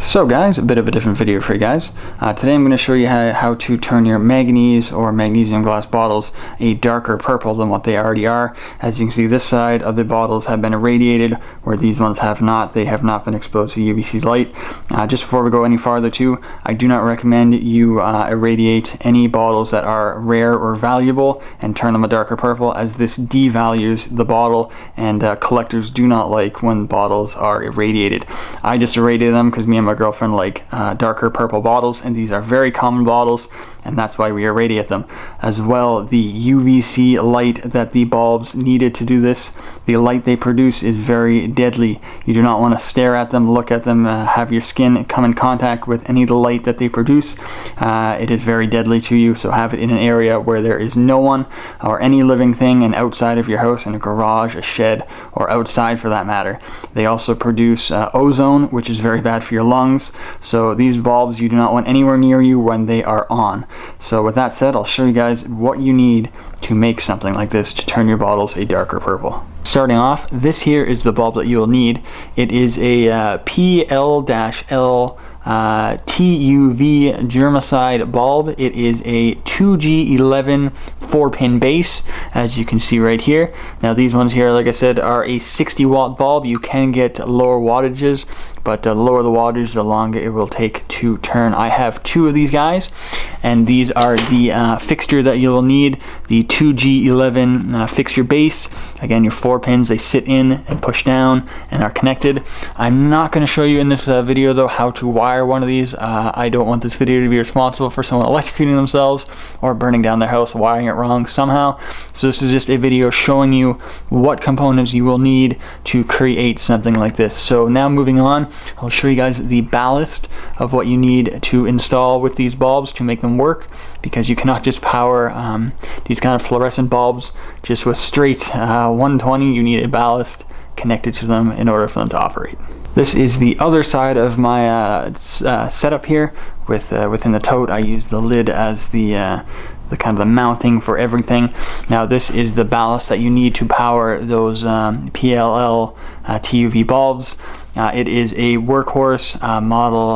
So guys, a bit of a different video for you guys. Today I'm going to show you how to turn your manganese or magnesium glass bottles a darker purple than what they already are. As you can see, this side of the bottles have been irradiated, where these ones have not. They have not been exposed to UVC light. Just before we go any farther too, I do not recommend you irradiate any bottles that are rare or valuable and turn them a darker purple, as this devalues the bottle, and collectors do not like when bottles are irradiated. I just irradiated them because me and my girlfriend like darker purple bottles, and these are very common bottles, and that's why we irradiate them. As well, the UVC light that the bulbs needed to do this, the light they produce is very deadly. You do not want to stare at them, look at them, have your skin come in contact with any of the light that they produce. It is very deadly to you, so have it in an area where there is no one or any living thing, and outside of your house, in a garage, a shed, or outside for that matter. They also produce ozone, which is very bad for your lungs. So these bulbs you do not want anywhere near you when they are on. So with that said, I'll show you guys what you need to make something like this to turn your bottles a darker purple. Starting off, this here is the bulb that you will need. It is a PL-L TUV germicide bulb. It is a 2G11 4-pin base, as you can see right here. Now these ones here, like I said, are a 60-watt bulb. You can get lower wattages, but the lower the wattage, the longer it will take to turn. I have two of these guys, and these are the fixture that you will need, the 2G11 fixture base. Again, your 4 pins, they sit in and push down and are connected. I'm not going to show you in this video though how to wire one of these. I don't want this video to be responsible for someone electrocuting themselves or burning down their house wiring it wrong somehow. So this is just a video showing you what components you will need to create something like this. So now moving on, I'll show you guys the ballast of what you need to install with these bulbs to make them work, because you cannot just power these kind of fluorescent bulbs just with straight 120. You need a ballast connected to them in order for them to operate. This is the other side of my setup here. Within the tote, I use the lid as the kind of the mounting for everything. Now this is the ballast that you need to power those PLL TUV bulbs. It is a workhorse model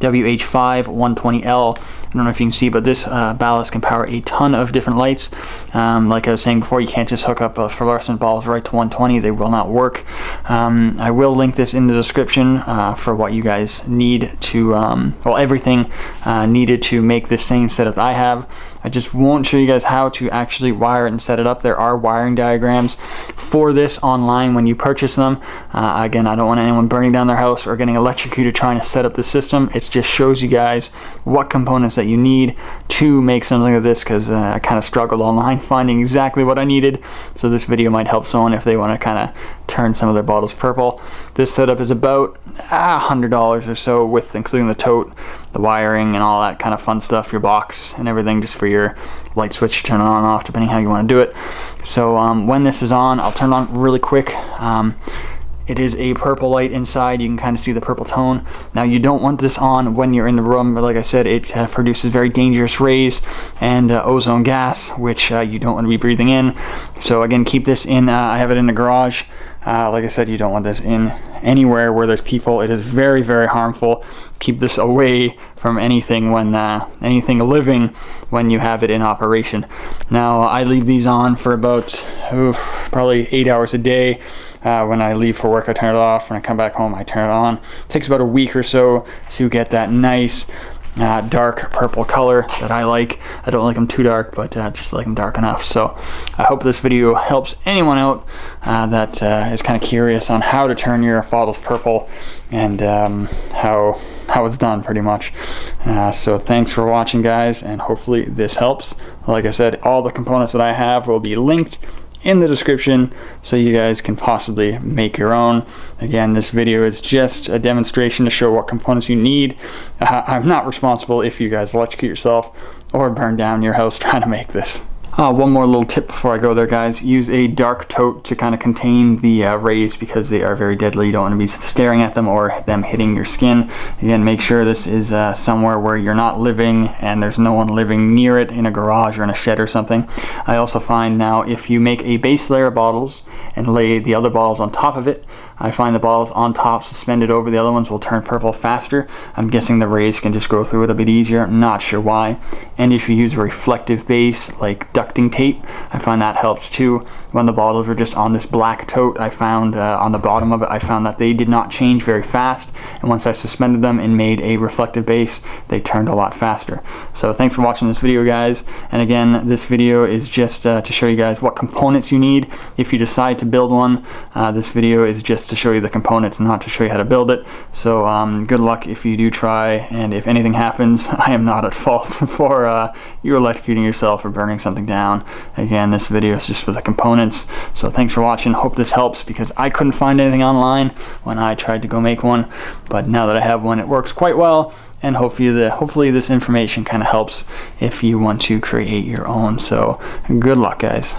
WH5 120L. I don't know if you can see, but this ballast can power a ton of different lights. Like I was saying before, you can't just hook up fluorescent bulbs right to 120. They will not work. I will link this in the description for what you guys need to, well, everything needed to make this same setup I have. I just won't show you guys how to actually wire it and set it up. There are wiring diagrams for this online when you purchase them. Again, I don't want anyone burning down their house or getting electrocuted trying to set up the system. It just shows you guys what components that you need to make something like this, because I kind of struggled online finding exactly what I needed. So this video might help someone if they want to kind of turn some of their bottles purple. This setup is about $100 or so, with including the tote, the wiring, and all that kind of fun stuff, your box and everything, just for your light switch to turn it on and off depending how you want to do it. So when this is on, I'll turn it on really quick. It is a purple light inside. You can kind of see the purple tone. Now you don't want this on when you're in the room, but like I said, it produces very dangerous rays and ozone gas, which you don't want to be breathing in. So again, keep this in, I have it in the garage. Like I said, you don't want this in anywhere where there's people. It is very, very harmful. Keep this away from anything when anything living when you have it in operation. Now I leave these on for about probably 8 hours a day. When I leave for work, I turn it off. When I come back home, I turn it on. It takes about a week or so to get that nice dark purple color that I like. I don't like them too dark, but just like them dark enough. So I hope this video helps anyone out that is kind of curious on how to turn your bottles purple, and how it's done pretty much. So thanks for watching, guys, and hopefully this helps. Like I said, all the components that I have will be linked in the description, so you guys can possibly make your own. Again, this video is just a demonstration to show what components you need. I'm not responsible if you guys electrocute yourself or burn down your house trying to make this. One more little tip before I go there, guys. Use a dark tote to kind of contain the rays, because they are very deadly. You don't want to be staring at them or them hitting your skin. Again, make sure this is somewhere where you're not living and there's no one living near it, in a garage or in a shed or something. I also find now, if you make a base layer of bottles and lay the other bottles on top of it, I find the balls on top suspended over the other ones will turn purple faster. I'm guessing the rays can just go through it a bit easier. I'm not sure why. And if you use a reflective base like ducting tape, I find that helps too. When the bottles were just on this black tote, I found on the bottom of it, I found that they did not change very fast, and once I suspended them and made a reflective base, they turned a lot faster. So thanks for watching this video, guys. And again, this video is just to show you guys what components you need if you decide to build one. This video is just to show you the components, not to show you how to build it. So good luck if you do try, and if anything happens, I am not at fault for you electrocuting yourself or burning something down. Again, this video is just for the components. So thanks for watching. Hope this helps, because I couldn't find anything online when I tried to go make one, but now that I have one, it works quite well. And hopefully this information kind of helps if you want to create your own. So good luck, guys.